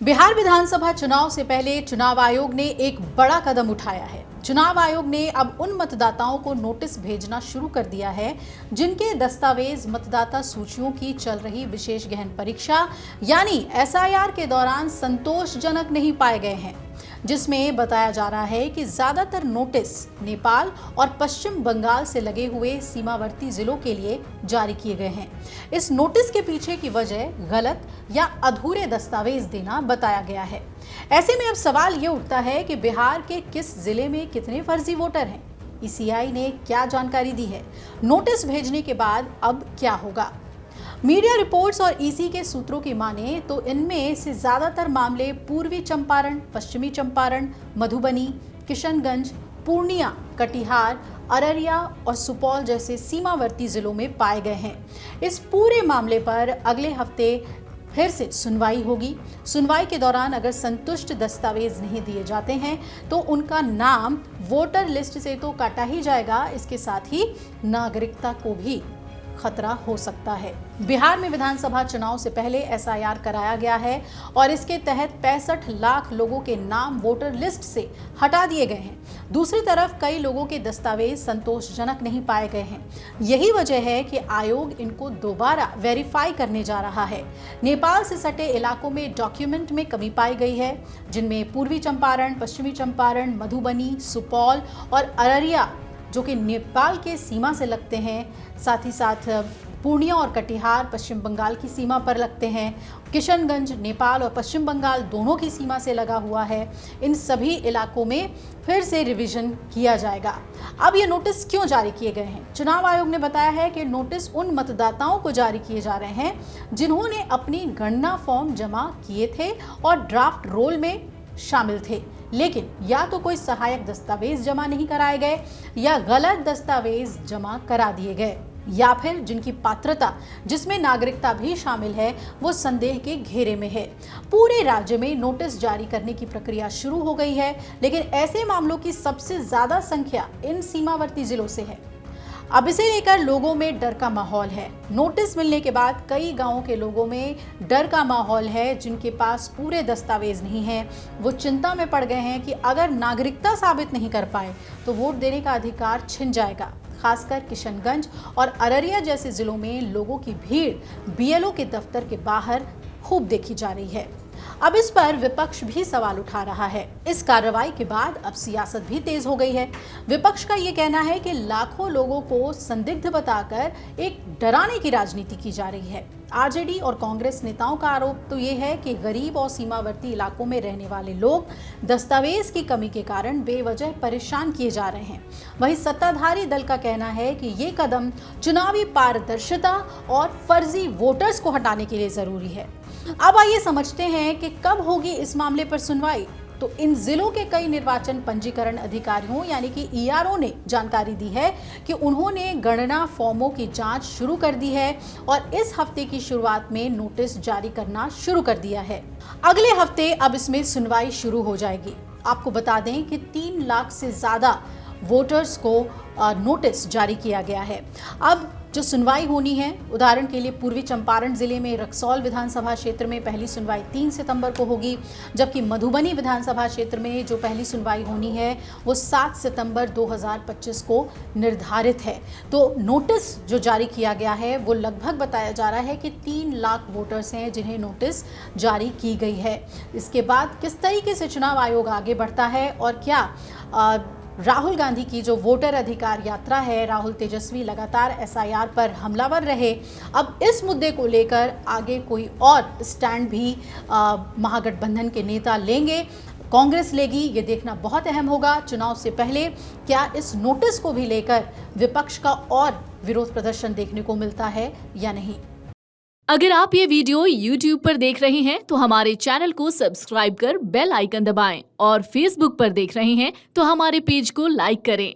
बिहार विधानसभा चुनाव से पहले चुनाव आयोग ने एक बड़ा कदम उठाया है। चुनाव आयोग ने अब उन मतदाताओं को नोटिस भेजना शुरू कर दिया है जिनके दस्तावेज मतदाता सूचियों की चल रही विशेष गहन परीक्षा यानी एसआईआर के दौरान संतोषजनक नहीं पाए गए हैं, जिसमें बताया जा रहा है कि ज्यादातर नोटिस नेपाल और पश्चिम बंगाल से लगे हुए सीमावर्ती जिलों के लिए जारी किए गए हैं। इस नोटिस के पीछे की वजह गलत या अधूरे दस्तावेज देना बताया गया है। ऐसे में अब सवाल ये उठता है कि बिहार के किस जिले में कितने फर्जी वोटर हैं? ईसीआई ने क्या जानकारी दी है? नोटिस भेजने के बाद अब क्या होगा? मीडिया रिपोर्ट्स और ईसी के सूत्रों की माने तो इनमें से ज्यादातर मामले पूर्वी चंपारण, पश्चिमी चंपारण, मधुबनी, किशनगंज, पूर्णिया, कटिहार, अररिया और सुपौल जैसे सीमावर्ती जिलों में पाए गए हैं। इस पूरे मामले पर अगले हफ्ते फिर से सुनवाई होगी। सुनवाई के दौरान अगर संतुष्ट दस्तावेज नहीं दिए जाते हैं तो उनका नाम वोटर लिस्ट से तो काटा ही जाएगा, इसके साथ ही नागरिकता को भी खतरा हो सकता है। बिहार में विधानसभा चुनाव से पहले एसआईआर कराया गया है और इसके तहत 65 लाख लोगों के नाम वोटर लिस्ट से हटा दिए गए हैं। दूसरी तरफ कई लोगों के दस्तावेज संतोषजनक नहीं पाए गए हैं। यही वजह है कि आयोग इनको दोबारा वेरीफाई करने जा रहा है। नेपाल से सटे इलाकों में डॉक्यूमेंट में कमी पाई गई है, जिनमें पूर्वी चंपारण, पश्चिमी चंपारण, मधुबनी, सुपौल और अररिया जो कि नेपाल के सीमा से लगते हैं, साथ ही साथ पूर्णिया और कटिहार पश्चिम बंगाल की सीमा पर लगते हैं। किशनगंज नेपाल और पश्चिम बंगाल दोनों की सीमा से लगा हुआ है। इन सभी इलाकों में फिर से रिवीजन किया जाएगा। अब ये नोटिस क्यों जारी किए गए हैं? चुनाव आयोग ने बताया है कि नोटिस उन मतदाताओं को जारी किए जा रहे हैं जिन्होंने अपनी गणना फॉर्म जमा किए थे और ड्राफ्ट रोल में शामिल थे, लेकिन या तो कोई सहायक दस्तावेज जमा नहीं कराए गए या गलत दस्तावेज जमा करा दिए गए, या फिर जिनकी पात्रता जिसमें नागरिकता भी शामिल है वो संदेह के घेरे में है। पूरे राज्य में नोटिस जारी करने की प्रक्रिया शुरू हो गई है, लेकिन ऐसे मामलों की सबसे ज्यादा संख्या इन सीमावर्ती जिलों से है। अब इसे लेकर लोगों में डर का माहौल है। नोटिस मिलने के बाद कई गांवों के लोगों में डर का माहौल है। जिनके पास पूरे दस्तावेज नहीं है वो चिंता में पड़ गए हैं कि अगर नागरिकता साबित नहीं कर पाए तो वोट देने का अधिकार छिन जाएगा। खासकर किशनगंज और अररिया जैसे जिलों में लोगों की भीड़ बीएलओ के दफ्तर के बाहर खूब देखी जा रही है। अब इस पर विपक्ष भी सवाल उठा रहा है। इस कार्रवाई के बाद अब सियासत भी तेज हो गई है। विपक्ष का ये कहना है कि लाखों लोगों को संदिग्ध बताकर एक डराने की राजनीति की जा रही है। आरजेडी और कांग्रेस नेताओं का आरोप तो ये है कि गरीब और सीमावर्ती इलाकों में रहने वाले लोग दस्तावेज की कमी के कारण बेवजह परेशान किए जा रहे हैं। वहीं सत्ताधारी दल का कहना है कि ये कदम चुनावी पारदर्शिता और फर्जी वोटर्स को हटाने के लिए जरूरी है। अब आइए समझते हैं कि कब होगी इस मामले पर सुनवाई। तो इन जिलों के कई निर्वाचन पंजीकरण अधिकारियों यानी कि ईआरओ ने जानकारी दी है कि उन्होंने गणना फॉर्मों की जांच शुरू कर दी है और इस हफ्ते की शुरुआत में नोटिस जारी करना शुरू कर दिया है। अगले हफ्ते अब इसमें सुनवाई शुरू हो जाएगी। आपको बता दें कि 3 लाख से ज्यादा वोटर्स को नोटिस जारी किया गया है। अब जो सुनवाई होनी है, उदाहरण के लिए पूर्वी चंपारण जिले में रक्सौल विधानसभा क्षेत्र में पहली सुनवाई 3 सितंबर को होगी, जबकि मधुबनी विधानसभा क्षेत्र में जो पहली सुनवाई होनी है वो 7 सितंबर 2025 को निर्धारित है। तो नोटिस जो जारी किया गया है वो लगभग बताया जा रहा है कि 3 लाख वोटर्स हैं जिन्हें नोटिस जारी की गई है। इसके बाद किस तरीके से चुनाव आयोग आगे बढ़ता है और क्या राहुल गांधी की जो वोटर अधिकार यात्रा है, राहुल तेजस्वी लगातार एसआईआर पर हमलावर रहे, अब इस मुद्दे को लेकर आगे कोई और स्टैंड भी महागठबंधन के नेता लेंगे, कांग्रेस लेगी, ये देखना बहुत अहम होगा। चुनाव से पहले क्या इस नोटिस को भी लेकर विपक्ष का और विरोध प्रदर्शन देखने को मिलता है या नहीं। अगर आप ये वीडियो YouTube पर देख रहे हैं तो हमारे चैनल को सब्सक्राइब कर बेल आइकन दबाएं और Facebook पर देख रहे हैं तो हमारे पेज को लाइक करें।